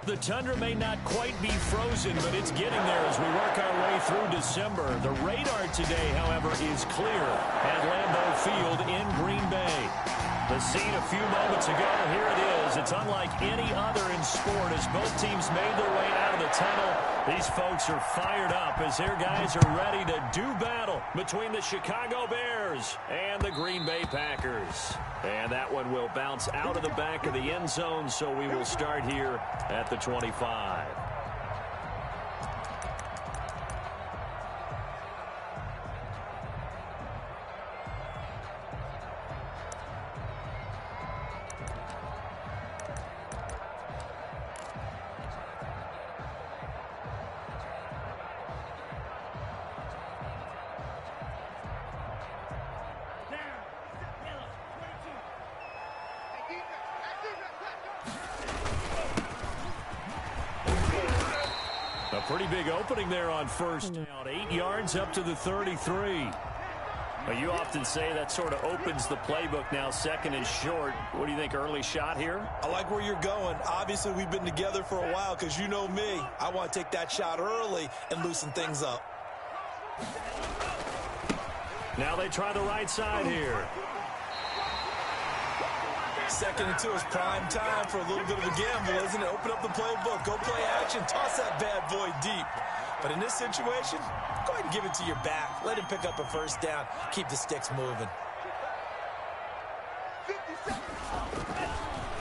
The tundra may not quite be frozen, but it's getting there as we work our way through December. The radar today, however, is clear at Lambeau Field in Green Bay. The scene a few moments ago, here it is. It's unlike any other in sport as both teams made their way out of the tunnel. These folks are fired up as their guys are ready to do battle between the Chicago Bears and the Green Bay Packers. And that one will bounce out of the back of the end zone, so we will start here at the 25. A pretty big opening there on first down. 8 yards up to the 33. Well, you often say that sort of opens the playbook now, second and short. What do you think, early shot here? I like where you're going. Obviously, we've been together for a while because you know me. I want to take that shot early and loosen things up. Now they try the right side here. Second and 2 is prime time for a little bit of a gamble, isn't it? Open up the playbook, go play action, toss that bad boy deep. But in this situation, go ahead and give it to your back. Let him pick up a first down. Keep the sticks moving.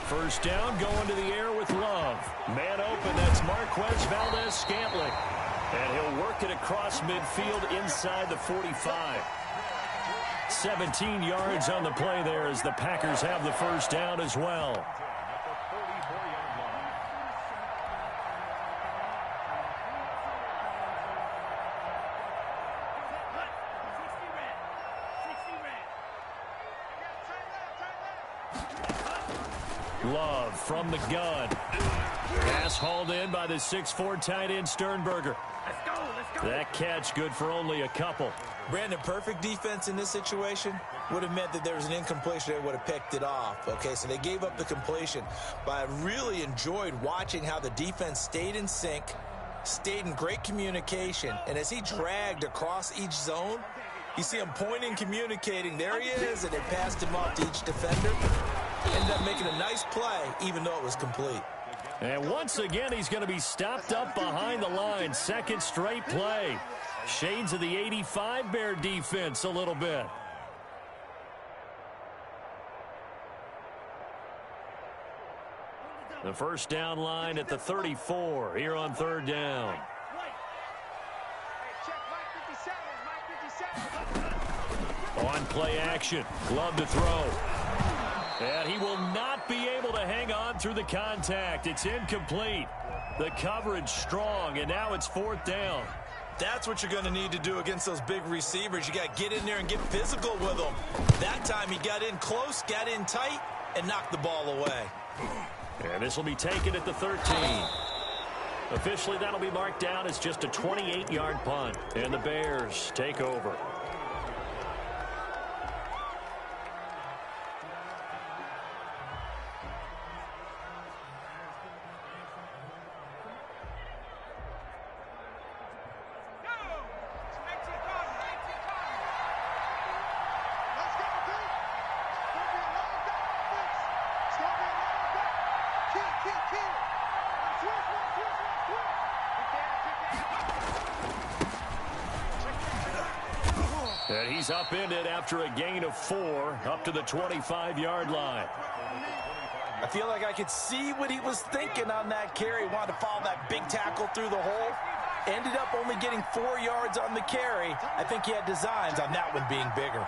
First down, going to the air with Love. Man open, that's Marquez Valdez-Scantling. And he'll work it across midfield inside the 45. 17 yards on the play there as the Packers have the first down as well. Love from the gun. Pass hauled in by the 6'4" tight end Sternberger. That catch good for only a couple. Brandon, perfect defense in this situation would have meant that there was an incompletion. They would have picked it off. Okay, so they gave up the completion. But I really enjoyed watching how the defense stayed in sync, stayed in great communication. And as he dragged across each zone, you see him pointing, communicating. There he is, and they passed him off to each defender. Ended up making a nice play, even though it was complete. And once again, he's going to be stopped up behind the line. Second straight play. Shades of the 85 Bear defense a little bit. The first down line at the 34 here on third down. On play action. Glove to throw. And he will not be able to hang on through the contact. It's incomplete. The coverage strong, and now it's fourth down. That's what you're going to need to do against those big receivers. You got to get in there and get physical with them. That time he got in close, got in tight, and knocked the ball away. And this will be taken at the 13. Officially, that'll be marked down as just a 28-yard punt. And the Bears take over. And he's upended after a gain of 4 up to the 25-yard line. I feel like I could see what he was thinking on that carry. Wanted to follow that big tackle through the hole. Ended up only getting 4 yards on the carry. I think he had designs on that one being bigger.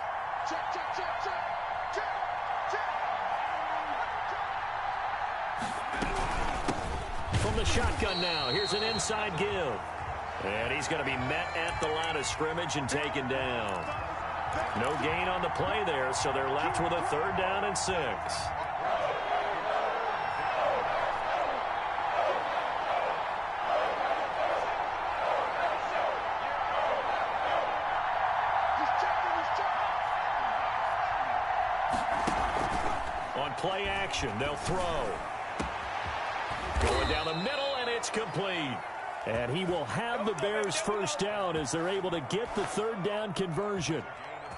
From the shotgun now, here's an inside give. And he's going to be met at the line of scrimmage and taken down. No gain on the play there, so they're left with a third down and 6. On play action, they'll throw. Going down the middle, it's complete. And he will have the Bears first down as they're able to get the third down conversion.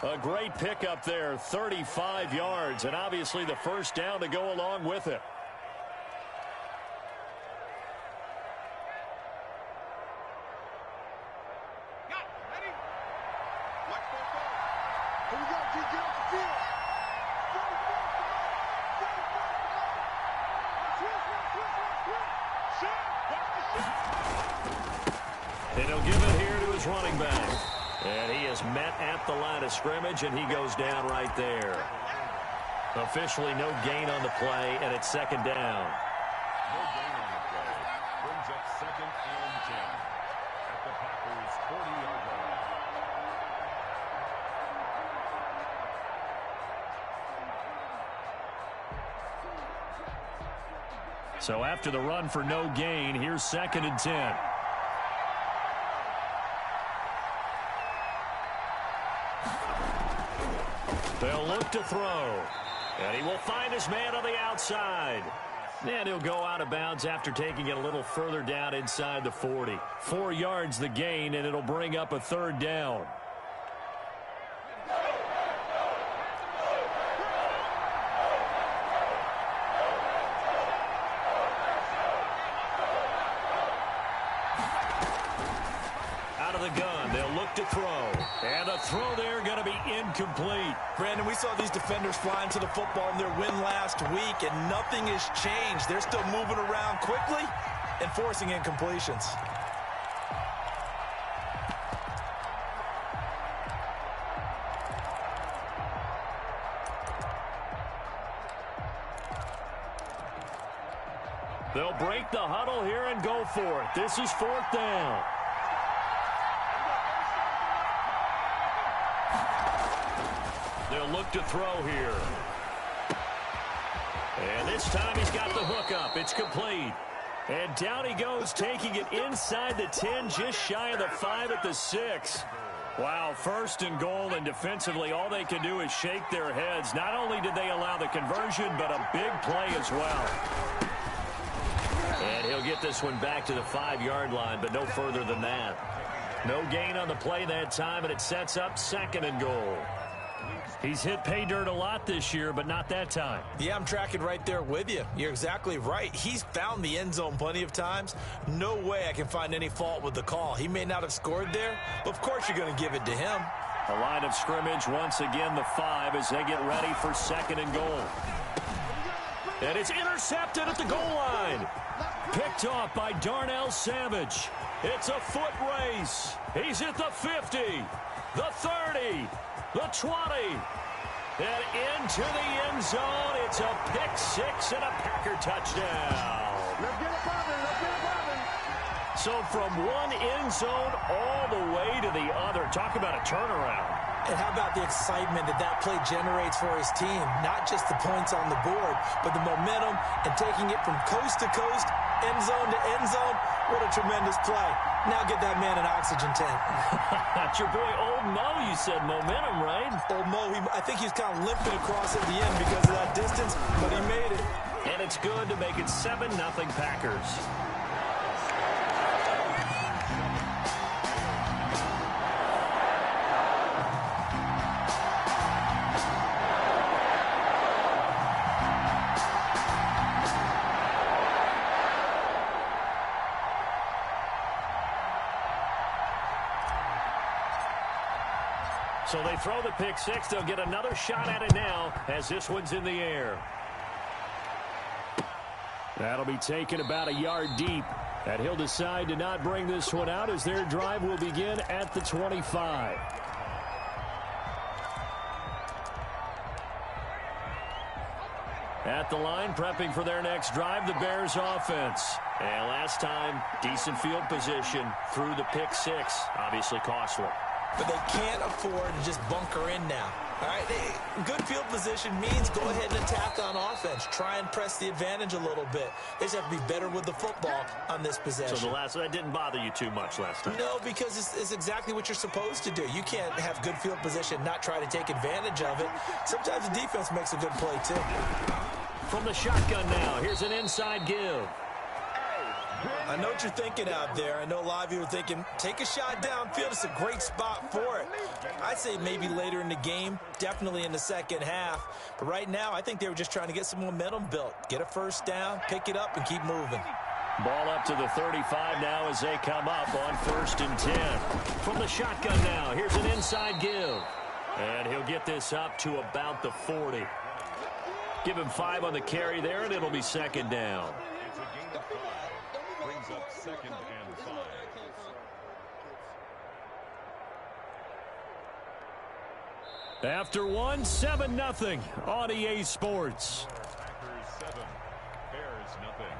A great pickup there, 35 yards, and obviously the first down to go along with it. And he'll give it here to his running back. And he is met at the line of scrimmage, and he goes down right there. Officially no gain on the play, and it's second down. No gain on the play. Brings up 2nd and 10 at the Packers' 40-yard line. So after the run for no gain, here's 2nd and 10. They'll look to throw. And he will find his man on the outside. And he'll go out of bounds after taking it a little further down inside the 40. 4 yards the gain, and it'll bring up a third down. Out of the gun, they'll look to throw. And the throw there going to be incomplete. Brandon, we saw these defenders flying to the football in their win last week, and nothing has changed. They're still moving around quickly and forcing incompletions. They'll break the huddle here and go for it. This is 4th down. They'll look to throw here. And this time he's got the hook up. It's complete. And down he goes, taking it inside the 10, just shy of the 5 at the 6. Wow, 1st and goal, and defensively all they can do is shake their heads. Not only did they allow the conversion, but a big play as well. And he'll get this one back to the 5-yard line, but no further than that. No gain on the play that time, and it sets up 2nd and goal. He's hit pay dirt a lot this year, but not that time. Yeah, I'm tracking right there with you. You're exactly right. He's found the end zone plenty of times. No way I can find any fault with the call. He may not have scored there, but of course you're going to give it to him. The line of scrimmage, once again, the 5 as they get ready for 2nd and goal. And it's intercepted at the goal line. Picked off by Darnell Savage. It's a foot race. He's at the 50, the 30, the 20, and into the end zone. It's a pick 6 and a Packer touchdown. Let's get it poppin'. Let's get it poppin'. So from one end zone all the way to the other. Talk about a turnaround. And how about the excitement that play generates for his team? Not just the points on the board, but the momentum and taking it from coast to coast, end zone to end zone. What a tremendous play. Now get that man an oxygen tank. That's your boy Old Mo. You said momentum, right? Old Mo, I think he's kind of limping across at the end because of that distance, but he made it. And it's good to make it 7-0 Packers. So they throw the pick 6. They'll get another shot at it now as this one's in the air. That'll be taken about a yard deep. And he'll decide to not bring this one out as their drive will begin at the 25. At the line, prepping for their next drive, the Bears offense. And last time, decent field position through the pick 6. Obviously costly. But they can't afford to just bunker in now. All right, good field position means go ahead and attack on offense. Try and press the advantage a little bit. They just have to be better with the football on this possession. So that didn't bother you too much last time? No, because it's exactly what you're supposed to do. You can't have good field position, not try to take advantage of it. Sometimes the defense makes a good play, too. From the shotgun now, here's an inside give. I know what you're thinking out there. I know a lot of you are thinking, take a shot downfield. It's a great spot for it. I'd say maybe later in the game, definitely in the second half. But right now, I think they were just trying to get some momentum built. Get a first down, pick it up, and keep moving. Ball up to the 35 now as they come up on 1st and 10. From the shotgun now, here's an inside give. And he'll get this up to about the 40. Give him 5 on the carry there, and it'll be 2nd down. It's a gain of 5. Brings up 2nd and 5. After 7-0 on EA Sports. Packers 7, Bears nothing.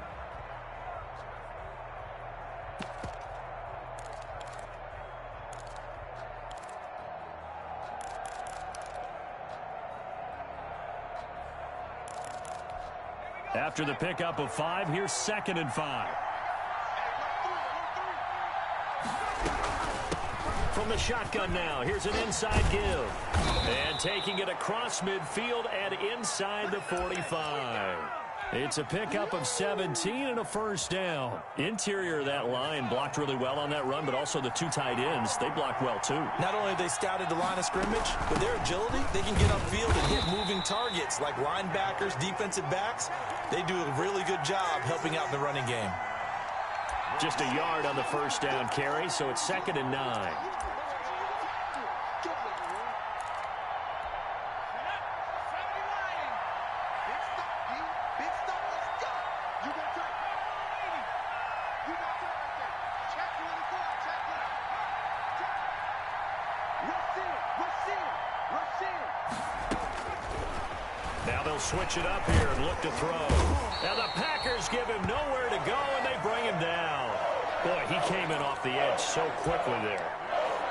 After the pickup of 5, here's 2nd and 5. From the shotgun now, here's an inside give. And taking it across midfield and inside the 45. It's a pickup of 17 and a first down. Interior of that line blocked really well on that run, but also the 2 tight ends, they blocked well too. Not only have they scouted the line of scrimmage, with their agility, they can get upfield and hit moving targets like linebackers, defensive backs. They do a really good job helping out in the running game. Just a yard on the first down carry, so it's 2nd and 9. Now they'll switch it up here and look to throw. Now the Packers give him nowhere to go, and they bring him down. Boy, he came in off the edge so quickly there.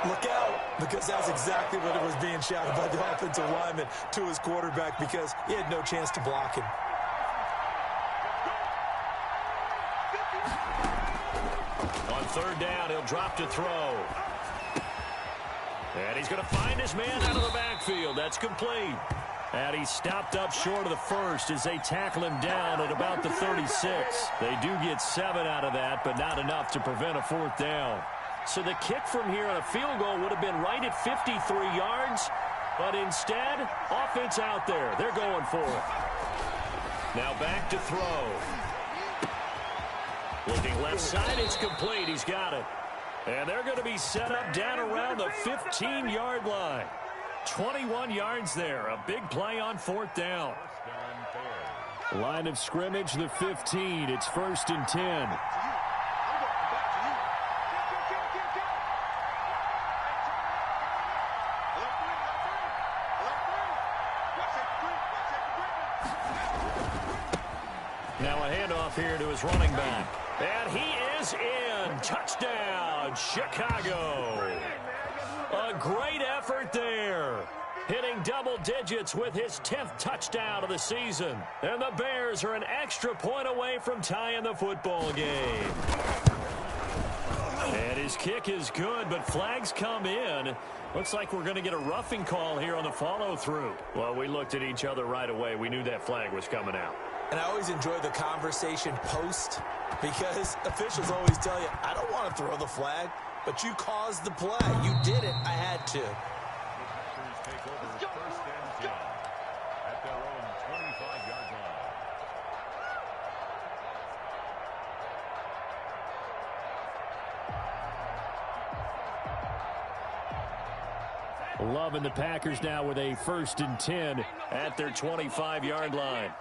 Look out, because that's exactly what it was being shouted by the offensive lineman to his quarterback, because he had no chance to block him. On 3rd down, he'll drop to throw. And he's going to find his man out of the backfield. That's complete. And he stopped up short of the first as they tackle him down at about the 36. They do get 7 out of that, but not enough to prevent a 4th down. So the kick from here on a field goal would have been right at 53 yards, but instead, offense out there. They're going for it. Now back to throw. Looking left side, it's complete. He's got it. And they're going to be set up down around the 15-yard line. 21 yards there. A big play on 4th down. Line of scrimmage, the 15. It's 1st and 10. Now a handoff here to his running back. And he is in. Touchdown, Chicago. A great effort there. Hitting double digits with his 10th touchdown of the season. And the Bears are an extra point away from tying the football game. And his kick is good, but flags come in. Looks like we're going to get a roughing call here on the follow-through. Well, we looked at each other right away. We knew that flag was coming out. And I always enjoy the conversation post, because officials always tell you, I don't want to throw the flag, but you caused the play. You did it. I had to. The Packers take over 1st and 10 at their own 25-yard line. Loving the Packers now with a 1st and 10 at their 25-yard line.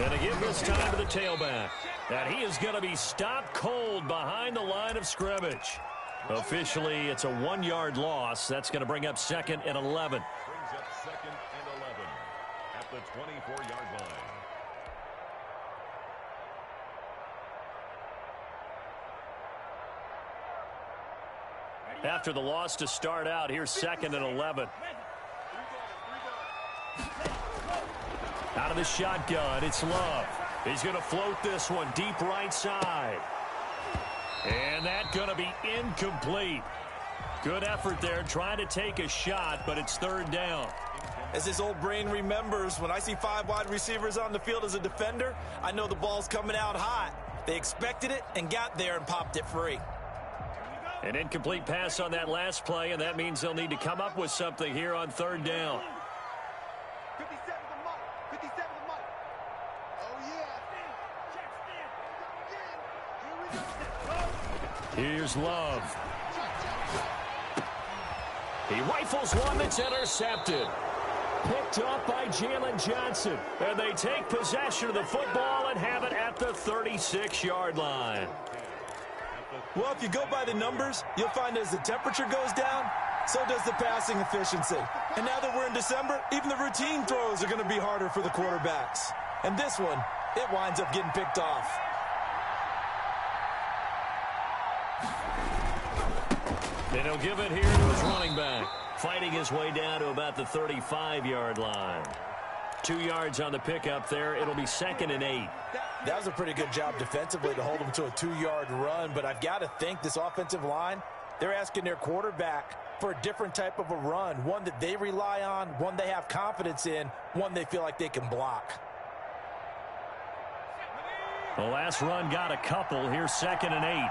And they give this time to the tailback. And he is going to be stopped cold behind the line of scrimmage. Officially, it's a 1-yard loss. That's going to bring up 2nd and 11. Brings up 2nd and 11 at the 24-yard line. After the loss to start out, here's 2nd and 11. Out of the shotgun, it's Love. He's going to float this one deep right side. And that's going to be incomplete. Good effort there trying to take a shot, but it's 3rd down. As this old brain remembers, when I see 5 wide receivers on the field as a defender, I know the ball's coming out hot. They expected it and got there and popped it free. An incomplete pass on that last play, and that means they'll need to come up with something here on third down. 57 to Mike. 57 to Mike. Oh, yeah. Here we go. Here's Love. He rifles one that's intercepted. Picked up by Jalen Johnson. And they take possession of the football and have it at the 36-yard line. Well, if you go by the numbers, you'll find as the temperature goes down, so does the passing efficiency. And now that we're in December, even the routine throws are going to be harder for the quarterbacks. And this one, it winds up getting picked off. And he'll give it here to his running back, fighting his way down to about the 35-yard line. 2 yards on the pickup there. It'll be 2nd and 8. That was a pretty good job defensively to hold him to a 2-yard run, but I've got to think this offensive line, they're asking their quarterback for a different type of a run, one that they rely on, one they have confidence in, one they feel like they can block. The last run got a couple. Here's 2nd and 8.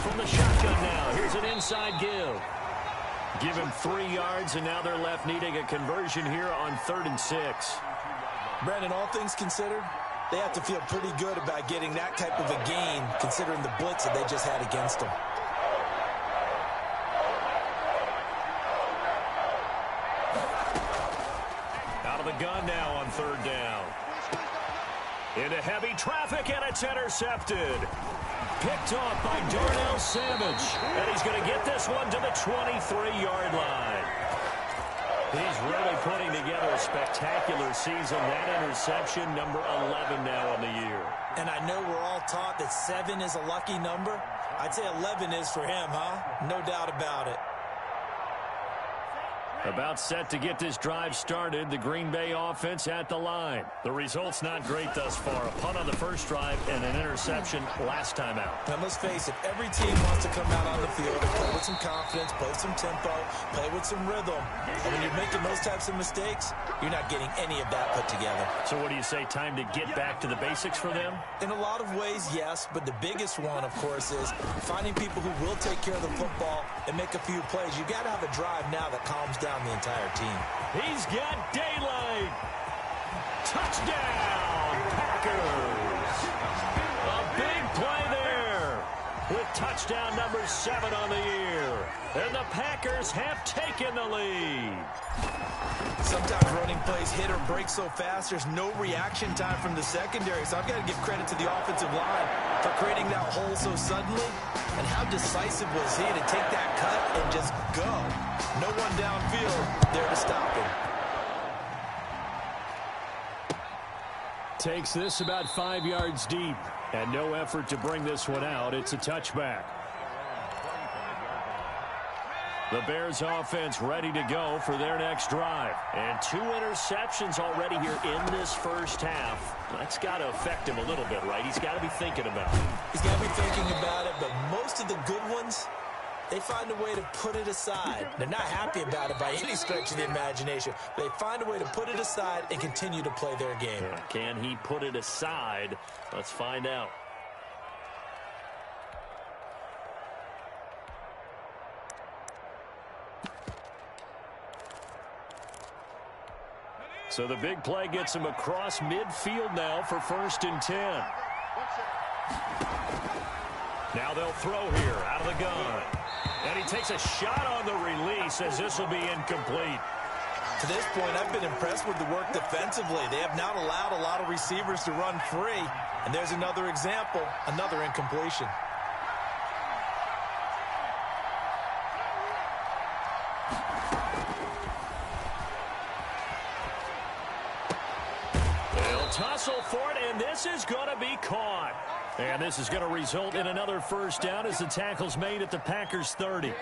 From the shotgun now. Here's an inside give. Give him 3 yards, and now they're left needing a conversion here on 3rd and 6. Brandon, all things considered, they have to feel pretty good about getting that type of a gain, considering the blitz that they just had against them. Out of the gun now on 3rd down. Into heavy traffic, and it's intercepted. Picked off by Darnell Savage. And he's going to get this one to the 23-yard line. He's really putting together a spectacular season. That interception, number 11 now on the year. And I know we're all taught that 7 is a lucky number. I'd say 11 is for him, huh? No doubt about it. About set to get this drive started. The Green Bay offense at the line. The result's not great thus far. A punt on the first drive and an interception last time out. Now, let's face it, every team wants to come out on the field and play with some confidence, play with some tempo, play with some rhythm. And when you're making those types of mistakes, you're not getting any of that put together. So what do you say, time to get back to the basics for them? In a lot of ways, yes, but the biggest one, of course, is finding people who will take care of the football and make a few plays. You've got to have a drive now that calms down the entire team. He's got daylight. Touchdown, Packers. A big play there with touchdown number 7 on the year. And the Packers have taken the lead. Sometimes running plays hit or break so fast, there's no reaction time from the secondary. So I've got to give credit to the offensive line for creating that hole so suddenly. And how decisive was he to take that cut and just go? No one downfield there to stop him. Takes this about 5 yards deep. And no effort to bring this one out. It's a touchback. The Bears offense ready to go for their next drive. And 2 interceptions already here in this first half. That's got to affect him a little bit, right? He's got to be thinking about it. He's got to be thinking about it, but most of the good ones, they find a way to put it aside. They're not happy about it by any stretch of the imagination. They find a way to put it aside and continue to play their game. Yeah, can he put it aside? Let's find out. So the big play gets him across midfield now for 1st and 10. Now they'll throw here out of the gun. And he takes a shot on the release as this will be incomplete. To this point, I've been impressed with the work defensively. They have not allowed a lot of receivers to run free. And there's another example, another incompletion. Tussle for it, and this is going to be caught. And this is going to result in another first down as the tackle's made at the Packers 30.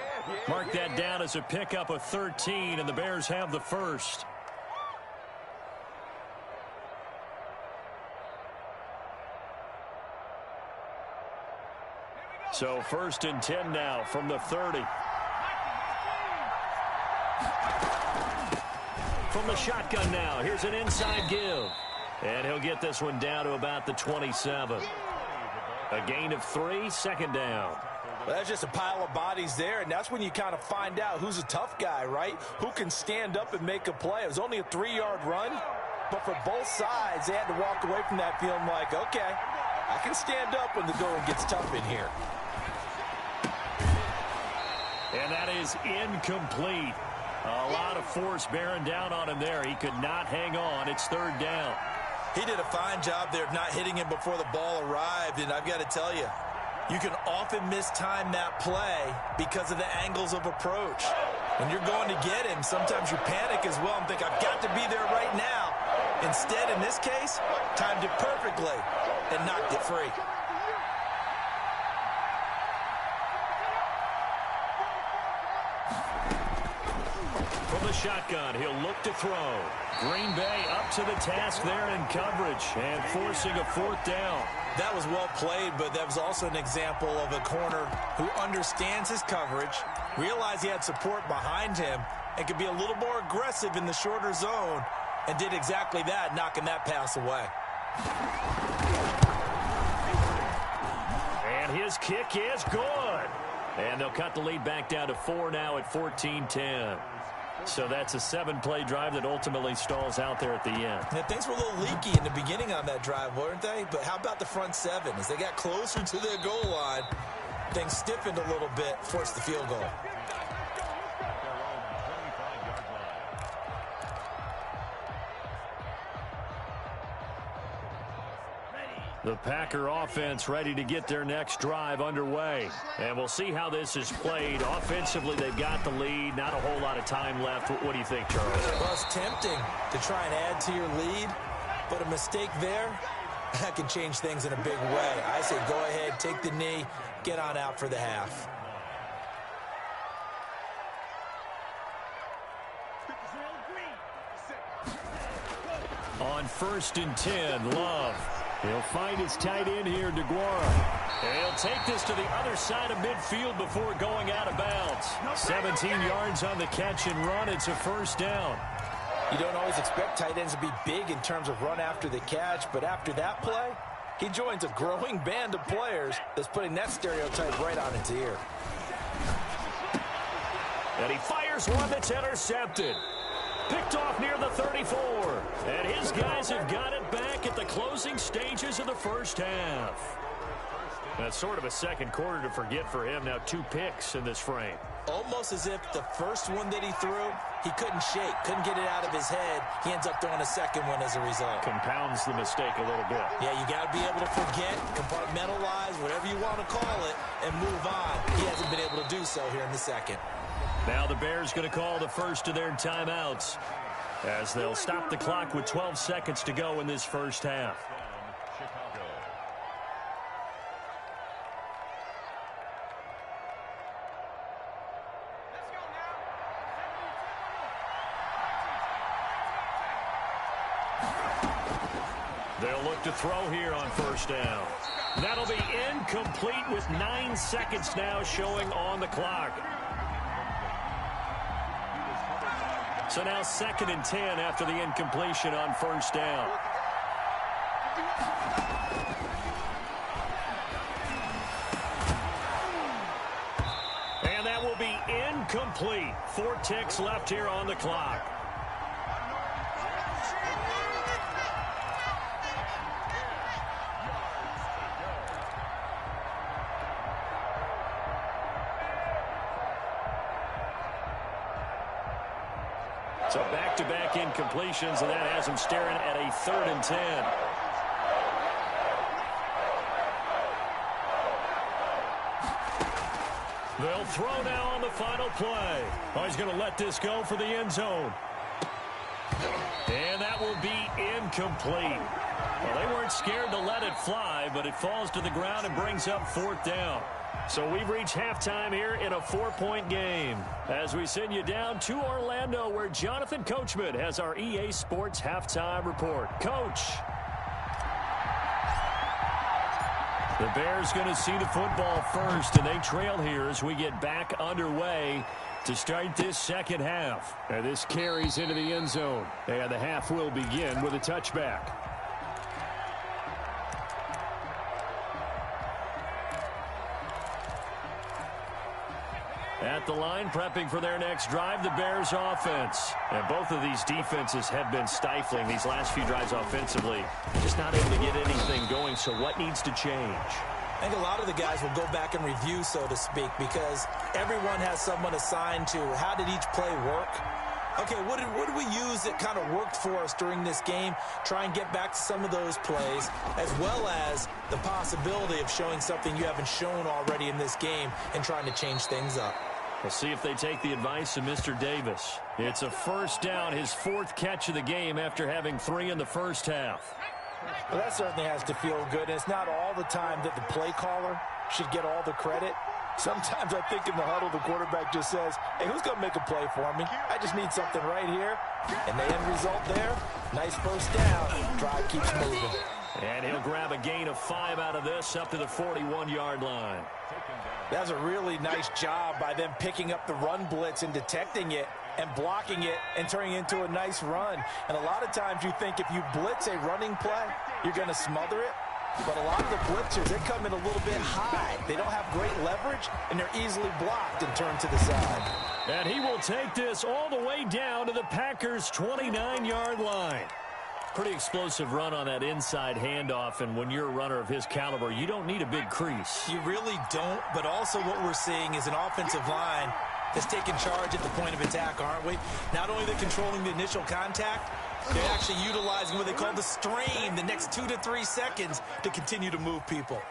Mark that down as a pickup of 13, and the Bears have the first. So 1st and 10 now from the 30. From the shotgun now, here's an inside give. And he'll get this one down to about the 27. A gain of 3, 2nd down. Well, that's just a pile of bodies there, and that's when you kind of find out who's a tough guy, right? Who can stand up and make a play. It was only a 3-yard run, but for both sides, they had to walk away from that feeling like, okay, I can stand up when the going gets tough in here. And that is incomplete. A lot of force bearing down on him there. He could not hang on. It's 3rd down. He did a fine job there of not hitting him before the ball arrived, and I've got to tell you, you can often mistime that play because of the angles of approach. When you're going to get him, sometimes you panic as well and think, I've got to be there right now. Instead, in this case, timed it perfectly and knocked it free. From the shotgun, he'll look to throw. Green Bay up to the task there in coverage and forcing a 4th down. That was well played, but that was also an example of a corner who understands his coverage, realized he had support behind him, and could be a little more aggressive in the shorter zone, and did exactly that, knocking that pass away. And his kick is good. And they'll cut the lead back down to 4 now at 14-10. So that's a 7-play drive that ultimately stalls out there at the end. Yeah, things were a little leaky in the beginning on that drive, weren't they? But how about the front 7? As they got closer to their goal line, things stiffened a little bit, forced the field goal. The Packer offense ready to get their next drive underway. And we'll see how this is played. Offensively, they've got the lead. Not a whole lot of time left. What do you think, Charles? Well, it's tempting to try and add to your lead, but a mistake there, that can change things in a big way. I say go ahead, take the knee, get on out for the half. On 1st and 10, Love. He'll find his tight end here, DeGuara. And he'll take this to the other side of midfield before going out of bounds. 17 yards on the catch and run. It's a 1st down. You don't always expect tight ends to be big in terms of run after the catch, but after that play, he joins a growing band of players that's putting that stereotype right on its ear. And he fires one that's intercepted. Picked off near the 34. And his guys have got it back at the closing stages of the 1st half. That's sort of a second quarter to forget for him. Now 2 picks in this frame. Almost as if the first one that he threw, he couldn't shake, couldn't get it out of his head. He ends up throwing a second one as a result. Compounds the mistake a little bit. Yeah, you got to be able to forget, compartmentalize, whatever you want to call it, and move on. He hasn't been able to do so here in the second. Now the Bears going to call the first of their timeouts as they'll stop the clock with 12 seconds to go in this 1st half. They'll look to throw here on 1st down. That'll be incomplete with 9 seconds now showing on the clock. So now 2nd and 10 after the incompletion on 1st down. And that will be incomplete. 4 ticks left here on the clock. So back-to-back incompletions, and that has him staring at a 3rd and 10. They'll throw now on the final play. Oh, he's going to let this go for the end zone. And that will be incomplete. Well, they weren't scared to let it fly, but it falls to the ground and brings up 4th down. So we've reached halftime here in a 4-point game as we send you down to Orlando where Jonathan Coachman has our EA Sports halftime report. Coach. The Bears going to see the football first, and they trail here as we get back underway to start this second half. And this carries into the end zone. And the half will begin with a touchback. At the line, prepping for their next drive, the Bears offense. And both of these defenses have been stifling these last few drives offensively. Just not able to get anything going, so what needs to change? I think a lot of the guys will go back and review, so to speak, because everyone has someone assigned to how did each play work. Okay, what did we use that kind of worked for us during this game? Try and get back to some of those plays, as well as the possibility of showing something you haven't shown already in this game and trying to change things up. We'll see if they take the advice of Mr. Davis. It's a first down, his fourth catch of the game after having 3 in the first half. Well, that certainly has to feel good. And it's not all the time that the play caller should get all the credit. Sometimes I think in the huddle, the quarterback just says, hey, who's going to make a play for me? I just need something right here. And the end result there, nice first down. Drive keeps moving. And he'll grab a gain of 5 out of this up to the 41-yard line. That's a really nice job by them picking up the run blitz and detecting it and blocking it and turning it into a nice run. And a lot of times you think if you blitz a running play, you're going to smother it. But a lot of the blitzers, they come in a little bit high. They don't have great leverage, and they're easily blocked and turned to the side. And he will take this all the way down to the Packers' 29-yard line. Pretty explosive run on that inside handoff, and when you're a runner of his caliber, you don't need a big crease. You really don't, but also what we're seeing is an offensive line that's taking charge at the point of attack, aren't we? Not only they're controlling the initial contact, they're actually utilizing what they call the strain, the next 2 to 3 seconds to continue to move people.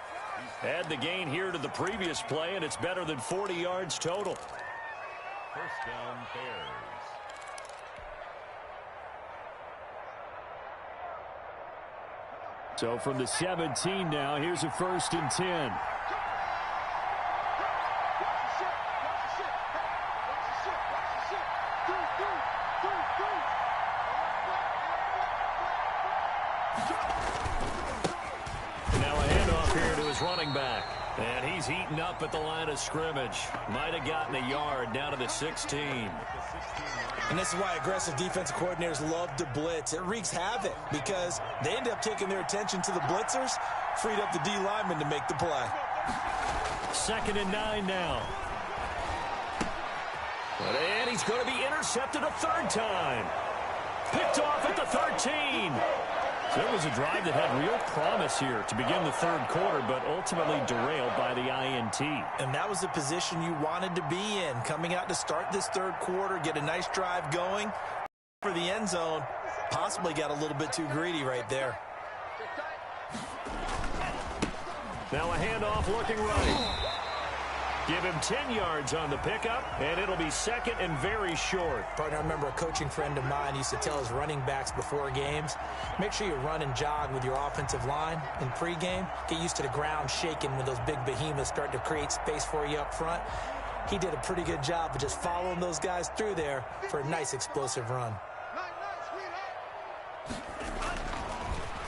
Add the gain here to the previous play, and it's better than 40 yards total. First down, Bears. So from the 17 now, here's a 1st and 10. Now a handoff here to his running back. And he's eaten up at the line of scrimmage. Might have gotten a yard down to the 16. And this is why aggressive defensive coordinators love to blitz. It wreaks havoc because they end up taking their attention to the blitzers, freed up the D lineman to make the play. 2nd and 9 now. And he's going to be intercepted a 3rd time. Picked off at the 13. So it was a drive that had real promise here to begin the 3rd quarter, but ultimately derailed by the INT. And that was the position you wanted to be in, coming out to start this 3rd quarter, get a nice drive going for the end zone. Possibly got a little bit too greedy right there. Now a handoff looking right. Give him 10 yards on the pickup, and it'll be 2nd and very short. Partner, I remember a coaching friend of mine used to tell his running backs before games, make sure you run and jog with your offensive line in pregame. Get used to the ground shaking when those big behemoths start to create space for you up front. He did a pretty good job of just following those guys through there for a nice explosive run.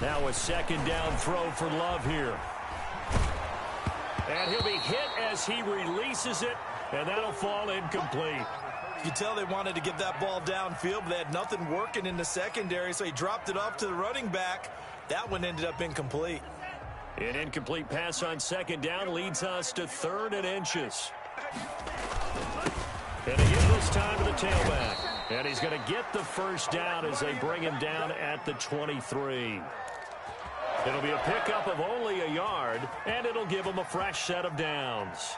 Now a 2nd down throw for Love here. And he'll be hit as he releases it, and that'll fall incomplete. You could tell they wanted to get that ball downfield, but they had nothing working in the secondary, so he dropped it off to the running back. That one ended up incomplete. An incomplete pass on 2nd down leads us to 3rd and inches. And again this time to the tailback. And he's going to get the 1st down as they bring him down at the 23. It'll be a pickup of only a yard, and it'll give him a fresh set of downs.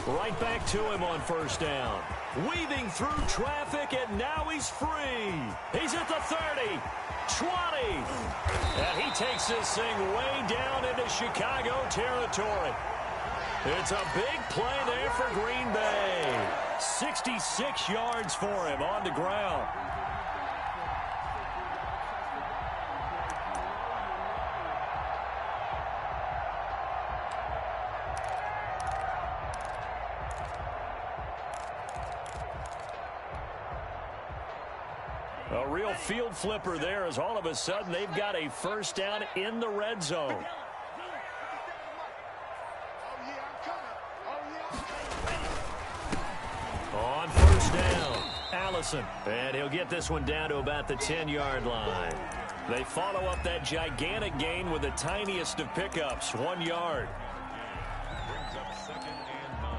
Right back to him on 1st down. Weaving through traffic, and now he's free. He's at the 30, 20. And he takes this thing way down into Chicago territory. It's a big play there for Green Bay. 66 yards for him on the ground. A real field flipper there as all of a sudden they've got a first down in the red zone. On first down, Allison. And he'll get this one down to about the 10-yard line. They follow up that gigantic gain with the tiniest of pickups, 1 yard. Brings up 2nd and 9.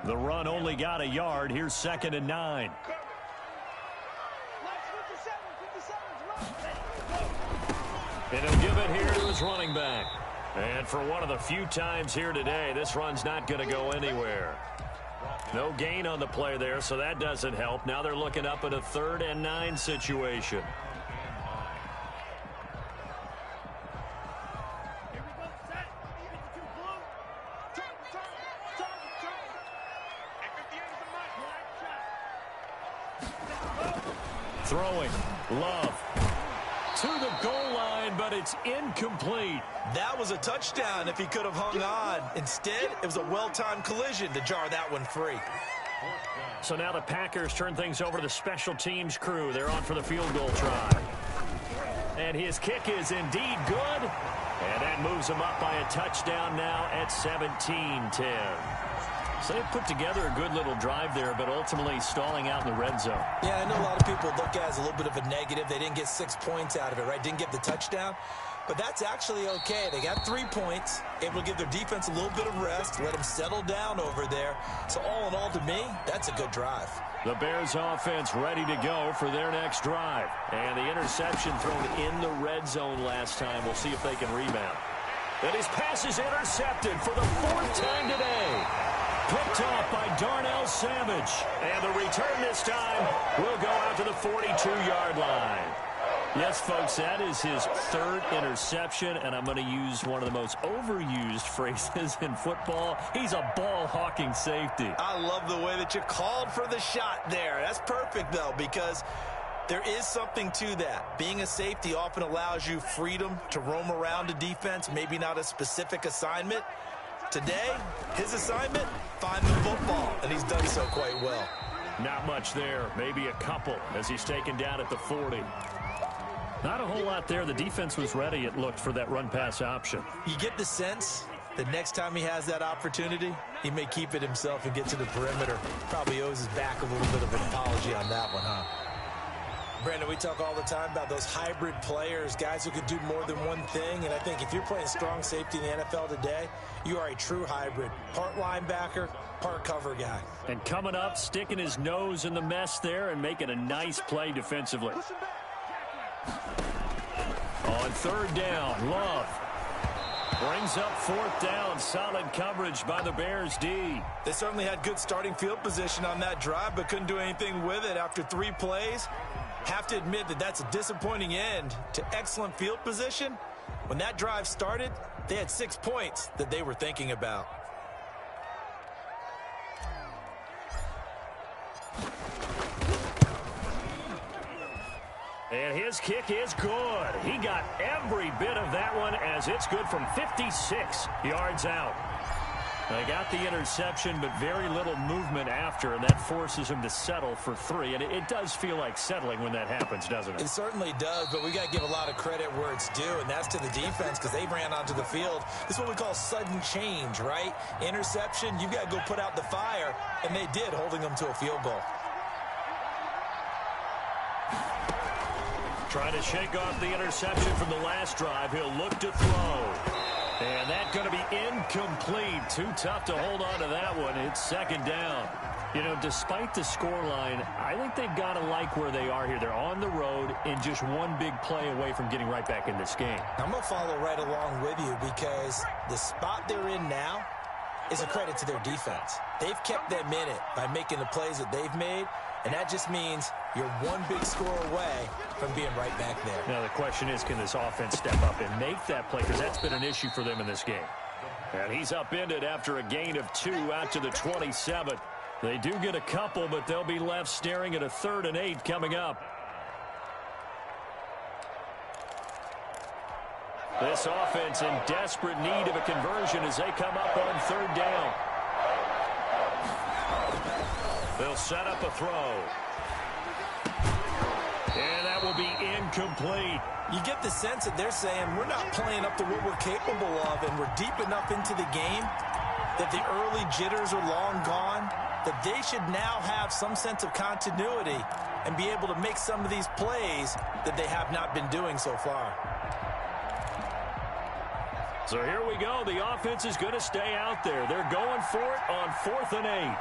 The run only got a yard. Here's 2nd and 9. And he'll give it here to his running back. And for one of the few times here today, this run's not going to go anywhere. No gain on the play there, so that doesn't help. Now they're looking up at a 3rd and 9 situation. Throwing, Love to the goal line, but it's incomplete. That was a touchdown if he could have hung on. Instead, it was a well-timed collision to jar that one free. So now the Packers turn things over to the special teams crew. They're on for the field goal try. And his kick is indeed good. And that moves him up by a touchdown now at 17-10. So they put together a good little drive there, but ultimately stalling out in the red zone. Yeah, I know a lot of people look at it as a little bit of a negative. They didn't get 6 points out of it, right? Didn't get the touchdown. But that's actually okay. They got 3 points, able to give their defense a little bit of rest, let them settle down over there. So all in all, to me, that's a good drive. The Bears offense ready to go for their next drive. And the interception thrown in the red zone last time. We'll see if they can rebound. And his pass is intercepted for the 4th time today. Picked off by Darnell Savage. And the return this time will go out to the 42-yard line. Yes, folks, that is his 3rd interception, and I'm going to use one of the most overused phrases in football. He's a ball-hawking safety. I love the way that you called for the shot there. That's perfect, though, because there is something to that. Being a safety often allows you freedom to roam around a defense, maybe not a specific assignment. Today, his assignment, find the football, and he's done so quite well. Not much there, maybe a couple as he's taken down at the 40. Not a whole lot there. The defense was ready, it looked, for that run-pass option. You get the sense that next time he has that opportunity, he may keep it himself and get to the perimeter. Probably owes his back a little bit of an apology on that one, huh? Brandon, we talk all the time about those hybrid players, guys who could do more than one thing. And I think if you're playing strong safety in the NFL today, you are a true hybrid. Part linebacker, part cover guy. And coming up, sticking his nose in the mess there and making a nice play defensively. On 3rd down, Love brings up 4th down. Solid coverage by the Bears D. They certainly had good starting field position on that drive, but couldn't do anything with it after 3 plays. Have to admit that that's a disappointing end to excellent field position. When that drive started, they had 6 points that they were thinking about. And his kick is good. He got every bit of that one as it's good from 56 yards out. They got the interception, but very little movement after, and that forces him to settle for 3. And it does feel like settling when that happens, doesn't it? It certainly does, but we got to give a lot of credit where it's due, and that's to the defense because they ran onto the field. This is what we call sudden change, right? Interception, you've got to go put out the fire, and they did, holding them to a field goal. Trying to shake off the interception from the last drive. He'll look to throw. And that's going to be incomplete. Too tough to hold on to that one. It's 2nd down. You know, despite the scoreline, I think they've got to like where they are here. They're on the road and just one big play away from getting right back in this game. I'm going to follow right along with you because the spot they're in now is a credit to their defense. They've kept them in it by making the plays that they've made, and that just means you're one big score away from being right back there. Now the question is, can this offense step up and make that play? Because that's been an issue for them in this game. And he's upended after a gain of 2 out to the 27. They do get a couple, but they'll be left staring at a 3rd and 8 coming up. This offense in desperate need of a conversion as they come up on 3rd down. They'll set up a throw. incomplete. You get the sense that they're saying we're not playing up to what we're capable of, and we're deep enough into the game that the early jitters are long gone, that they should now have some sense of continuity and be able to make some of these plays that they have not been doing so far. So here we go. The offense is going to stay out there. They're going for it on 4th and 8.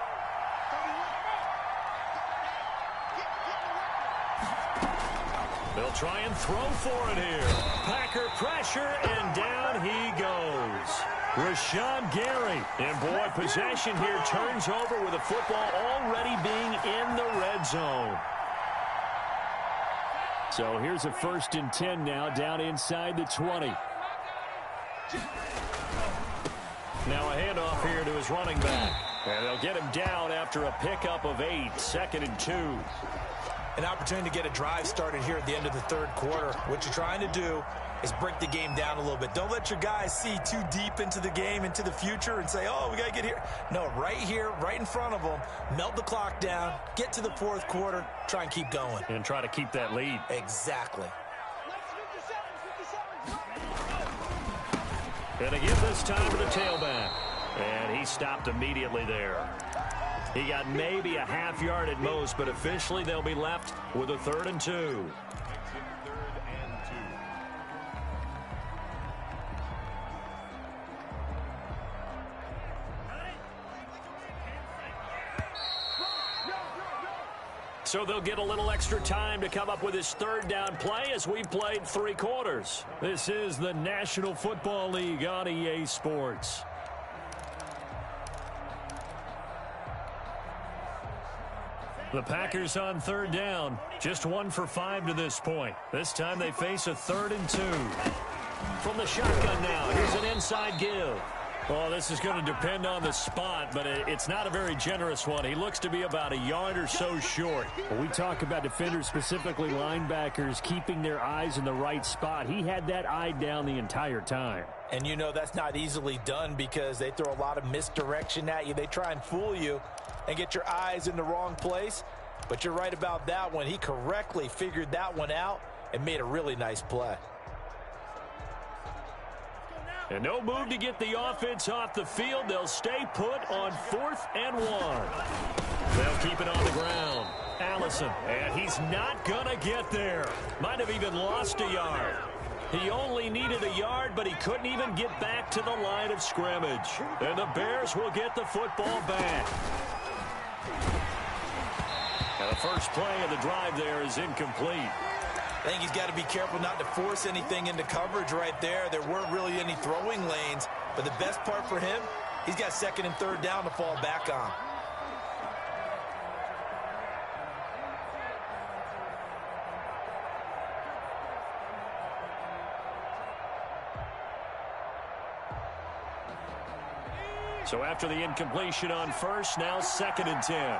They'll try and throw for it here. Packer pressure, and down he goes. Rashawn Gary. And boy, possession here turns over with the football already being in the red zone. So here's a 1st and 10 now, down inside the 20. Now a handoff here to his running back. And they'll get him down after a pickup of 8, 2nd and 2. An opportunity to get a drive started here at the end of the 3rd quarter. What you're trying to do is break the game down a little bit. Don't let your guys see too deep into the game, into the future, and say, oh, we got to get here. No, right here, right in front of them, melt the clock down, get to the 4th quarter, try and keep going. And try to keep that lead. Exactly. And again this time to the tailback. And he stopped immediately there. He got maybe a half yard at most, but officially they'll be left with a 3rd and 2. So they'll get a little extra time to come up with his 3rd down play as we played 3 quarters. This is the National Football League on EA Sports. The Packers on 3rd down. Just 1 for 5 to this point. This time they face a 3rd and 2. From the shotgun now, here's an inside give. Oh, this is going to depend on the spot, but it's not a very generous one. He looks to be about a yard or so short. When we talk about defenders, specifically linebackers, keeping their eyes in the right spot. He had that eye down the entire time. And you know that's not easily done because they throw a lot of misdirection at you. They try and fool you and get your eyes in the wrong place. But you're right about that one. He correctly figured that one out and made a really nice play. And no move to get the offense off the field. They'll stay put on 4th and 1. They'll keep it on the ground. Allison, and he's not going to get there. Might have even lost a yard. He only needed a yard, but he couldn't even get back to the line of scrimmage. And the Bears will get the football back. And the first play of the drive there is incomplete. I think he's got to be careful not to force anything into coverage right there. There weren't really any throwing lanes, but the best part for him, he's got 2nd and 3rd down to fall back on. So after the incompletion on 1st, now 2nd and 10.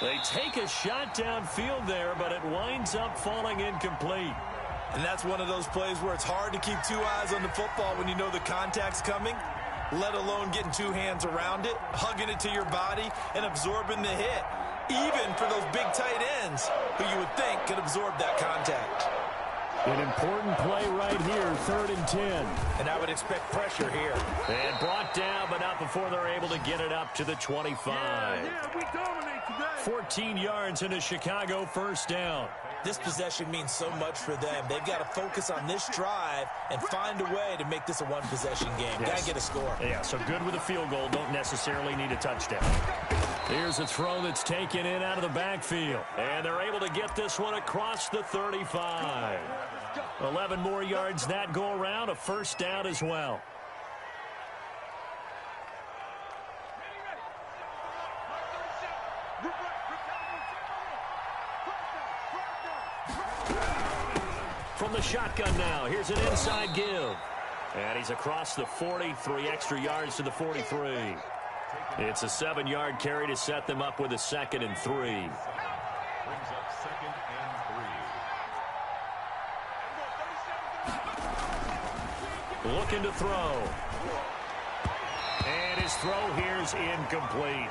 They take a shot downfield there, but it winds up falling incomplete. And that's one of those plays where it's hard to keep 2 eyes on the football when you know the contact's coming, let alone getting 2 hands around it, hugging it to your body, and absorbing the hit. Even for those big tight ends who you would think could absorb that contact. An important play right here, 3rd and 10. And I would expect pressure here. And brought down, but not before they're able to get it up to the 25. Yeah, we dominate today. 14 yards in a Chicago 1st down. This possession means so much for them. They've got to focus on this drive and find a way to make this a one-possession game. Yes. Got to get a score. Yeah, so good with a field goal. Don't necessarily need a touchdown. Here's a throw that's taken in out of the backfield. And they're able to get this one across the 35. 11 more yards that go around. A 1st down as well. From the shotgun now, here's an inside give. And he's across the 40, 3 extra yards to the 43. It's a 7-yard carry to set them up with a 2nd and 3. Brings up 2nd and Looking to throw. And his throw here is incomplete.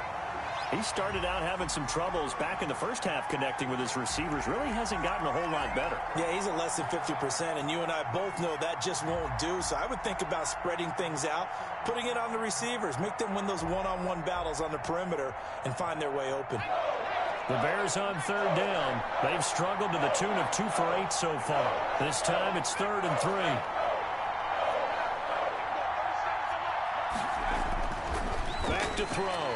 He started out having some troubles back in the first half connecting with his receivers. Really hasn't gotten a whole lot better. Yeah, he's at less than 50%, and you and I both know that just won't do. So I would think about spreading things out, putting it on the receivers, make them win those one-on-one battles on the perimeter and find their way open. The Bears on third down. They've struggled to the tune of 2 for 8 so far. This time it's 3rd and 3. Back to throw.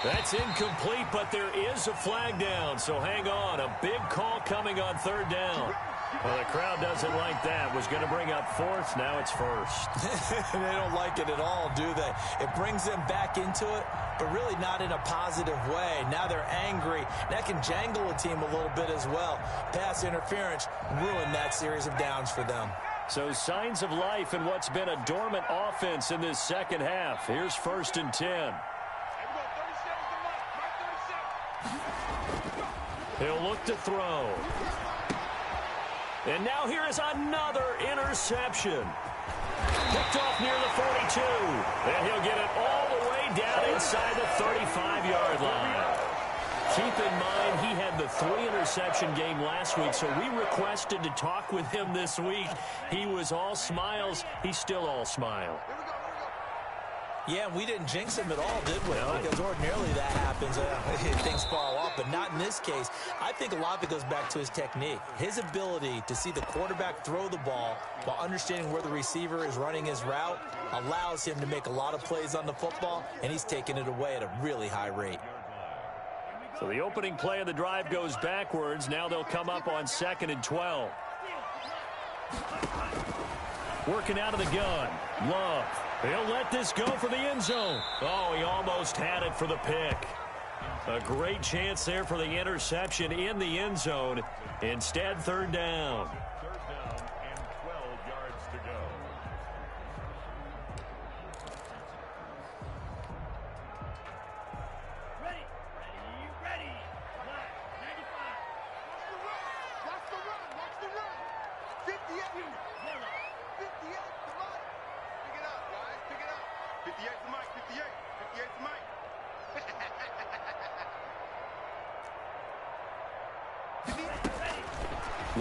That's incomplete, but there is a flag down, so hang on. A big call coming on 3rd down. Well, the crowd doesn't like that. Was going to bring up 4th. Now it's 1st. They don't like it at all, do they? It brings them back into it, but really not in a positive way. Now they're angry. That can jangle a team a little bit as well. Pass interference ruined that series of downs for them. So signs of life in what's been a dormant offense in this second half. Here's 1st and 10. He'll look to throw. And now here is another interception. Picked off near the 42. And he'll get it all the way down inside the 35-yard line. Keep in mind, he had the 3-interception game last week, so we requested to talk with him this week. He was all smiles. He's still all smile. Yeah, we didn't jinx him at all, did we? No. Because ordinarily that happens. Things fall off, but not in this case. I think a lot of it goes back to his technique. His ability to see the quarterback throw the ball while understanding where the receiver is running his route allows him to make a lot of plays on the football, and he's taking it away at a really high rate. So the opening play of the drive goes backwards. Now they'll come up on 2nd and 12. Working out of the gun. Love. He'll let this go for the end zone. Oh, he almost had it for the pick. A great chance there for the interception in the end zone. Instead, 3rd down. 3rd down and 12 yards to go. Ready. 95. Watch the run. 58. 58, come on. Pick it up, guys. Pick it up. 58 to Mike. 58. 58 to Mike.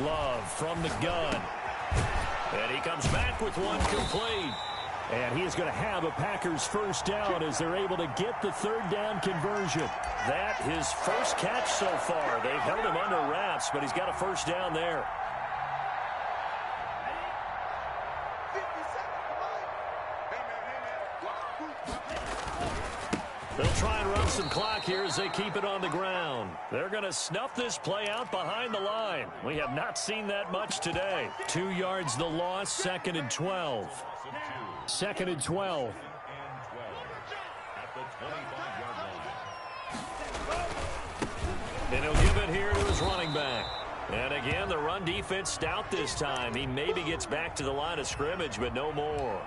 Love from the gun. And he comes back with one complete. And he is going to have a Packers first down as they're able to get the 3rd down conversion. That his first catch so far. They've held him under wraps, but he's got a first down there. They'll try and run some clock here as they keep it on the ground. They're going to snuff this play out behind the line. We have not seen that much today. 2 yards the loss, 2nd and 12. 2nd and 12. At the 25-yard line. And he'll give it here to his running back. And again, the run defense stout this time. He maybe gets back to the line of scrimmage, but no more.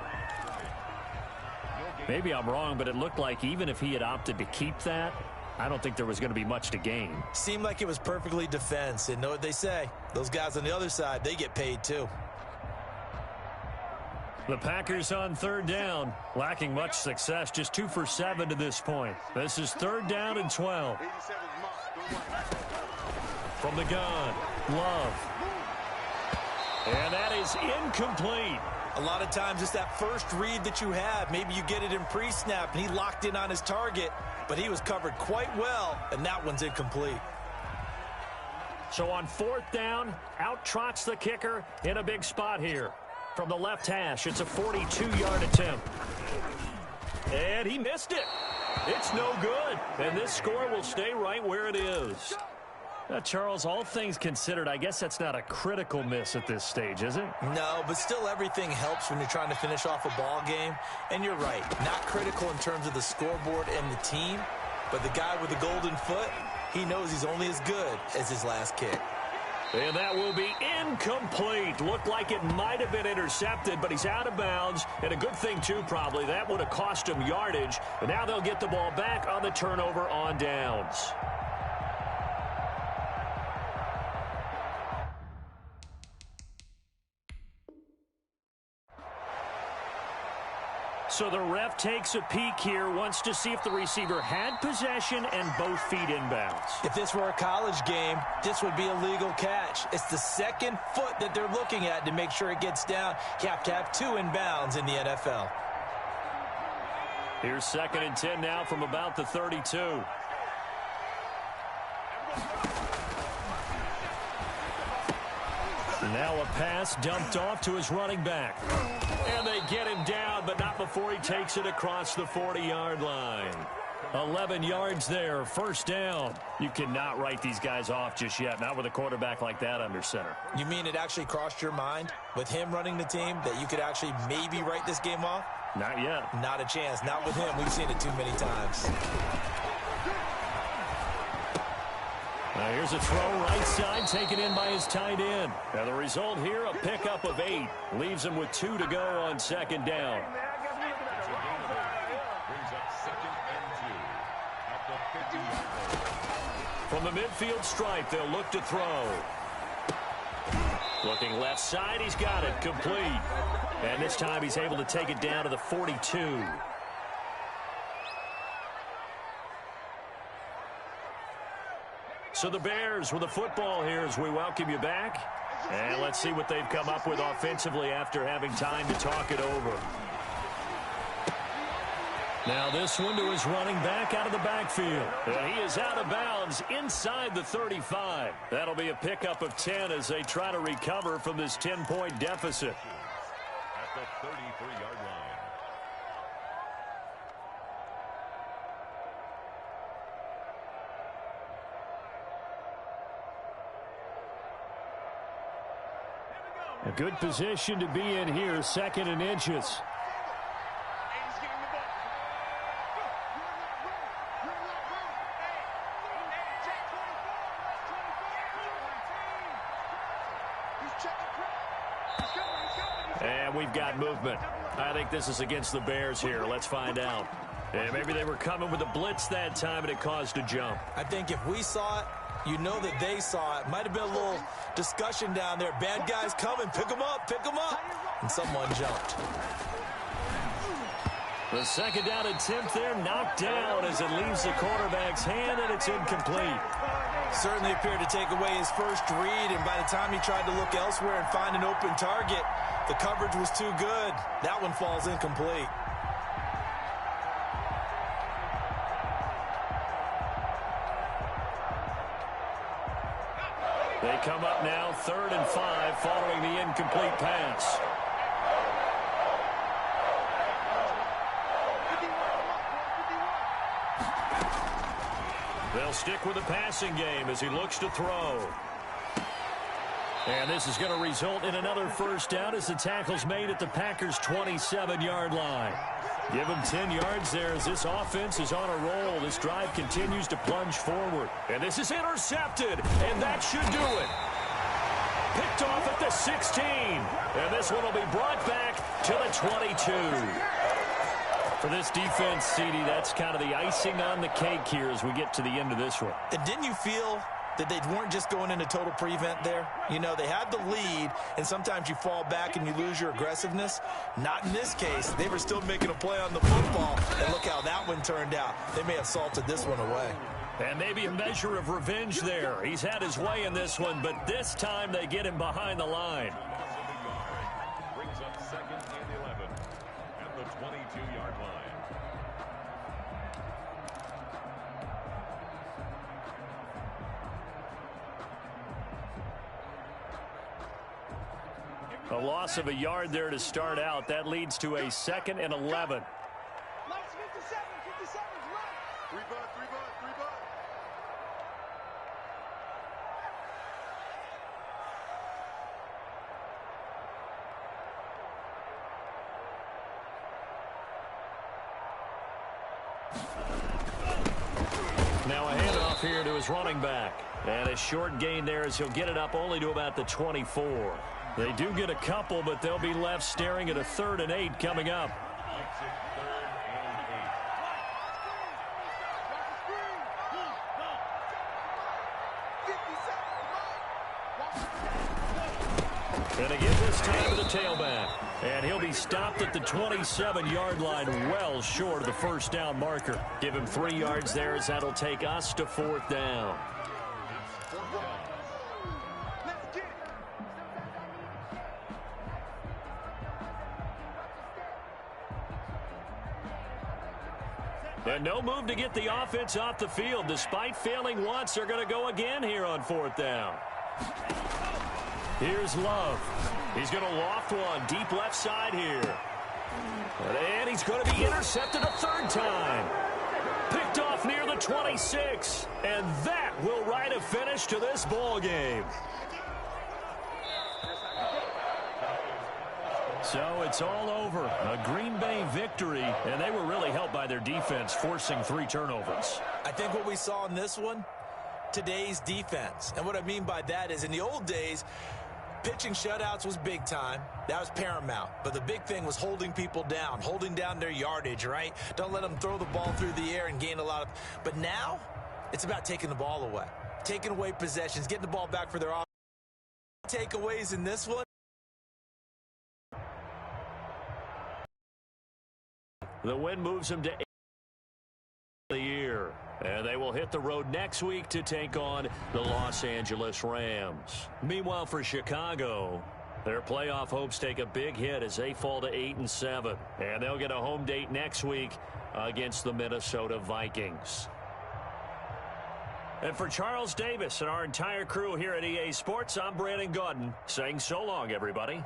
Maybe I'm wrong, but it looked like even if he had opted to keep that, I don't think there was going to be much to gain. Seemed like it was perfectly defense. And know what they say? Those guys on the other side, they get paid too. The Packers on 3rd down, lacking much success, just 2 for 7 to this point. This is 3rd down and 12. From the gun, Love. And that is incomplete. A lot of times it's that first read that you have. Maybe you get it in pre-snap, and he locked in on his target, but he was covered quite well, and that one's incomplete. So on 4th down, out trots the kicker in a big spot here. From the left hash, it's a 42-yard attempt. And he missed it. It's no good. And this score will stay right where it is. Charles, all things considered, I guess that's not a critical miss at this stage, is it? No, but still everything helps when you're trying to finish off a ball game. And you're right, not critical in terms of the scoreboard and the team, but the guy with the golden foot, he knows he's only as good as his last kick. And that will be incomplete. Looked like it might have been intercepted, but he's out of bounds. And a good thing, too, probably. That would have cost him yardage. But now they'll get the ball back on the turnover on downs. So the ref takes a peek here, wants to see if the receiver had possession and both feet inbounds. If this were a college game, this would be a legal catch. It's the second foot that they're looking at to make sure it gets down. You have to have 2 inbounds in the NFL. Here's 2nd and 10 now from about the 32. Now a pass dumped off to his running back. And they get him down, but not before he takes it across the 40-yard line. 11 yards there, 1st down. You cannot write these guys off just yet, not with a quarterback like that under center. You mean it actually crossed your mind with him running the team that you could actually maybe write this game off? Not yet. Not a chance. Not with him. We've seen it too many times. Now here's a throw right side, taken in by his tight end. Now the result here, a pickup of 8. Leaves him with 2 to go on 2nd down. From the midfield stripe, they'll look to throw. Looking left side, he's got it, complete. And this time he's able to take it down to the 42. So the Bears with the football here as we welcome you back. And let's see what they've come up with offensively after having time to talk it over. Now this one to his running back out of the backfield. And he is out of bounds inside the 35. That'll be a pickup of 10 as they try to recover from this 10-point deficit. At the 33-yard line. A good position to be in here, 2nd and inches. And we've got movement. I think this is against the Bears here. Let's find out. And maybe they were coming with a blitz that time and it caused a jump. I think if we saw it, you know that they saw it. Might have been a little discussion down there. Bad guys coming. Pick them up. Pick them up. And someone jumped. The 2nd down attempt there knocked down as it leaves the quarterback's hand, and it's incomplete. Certainly appeared to take away his first read, and by the time he tried to look elsewhere and find an open target, the coverage was too good. That one falls incomplete. They come up now 3rd and 5 following the incomplete pass. They'll stick with the passing game as he looks to throw. And this is going to result in another 1st down as the tackle's made at the Packers' 27-yard line. Give them 10 yards there as this offense is on a roll. This drive continues to plunge forward. And this is intercepted, and that should do it. Picked off at the 16. And this one will be brought back to the 22. For this defense, CD, that's kind of the icing on the cake here as we get to the end of this one. And didn't you feel that they weren't just going into total prevent there? You know, they had the lead, and sometimes you fall back and you lose your aggressiveness. Not in this case. They were still making a play on the football, and look how that one turned out. They may have salted this one away. And maybe a measure of revenge there. He's had his way in this one, but this time they get him behind the line. Brings up 2nd and 11 at the 22-yard line. A loss of a yard there to start out. That leads to a 2nd and 11. Now a handoff here to his running back. And a short gain there as he'll get it up only to about the 24. They do get a couple, but they'll be left staring at a 3rd and 8 coming up. And they give this time to the tailback. And he'll be stopped at the 27-yard line, well short of the first down marker. Give him 3 yards there as that'll take us to 4th down. And no move to get the offense off the field. Despite failing once, they're going to go again here on 4th down. Here's Love. He's going to loft one deep left side here. And he's going to be intercepted a 3rd time. Picked off near the 26. And that will write a finish to this ball game. So it's all over. A Green Bay victory, and they were really helped by their defense, forcing 3 turnovers. I think what we saw in this one, today's defense. And what I mean by that is in the old days, pitching shutouts was big time. That was paramount. But the big thing was holding people down, holding down their yardage, right? Don't let them throw the ball through the air and gain a lot of... But now, it's about taking the ball away. Taking away possessions, getting the ball back for their offense. Takeaways in this one. The win moves them to 8th the year. And they will hit the road next week to take on the Los Angeles Rams. Meanwhile, for Chicago, their playoff hopes take a big hit as they fall to 8-7. And they'll get a home date next week against the Minnesota Vikings. And for Charles Davis and our entire crew here at EA Sports, I'm Brandon Gaudin saying so long, everybody.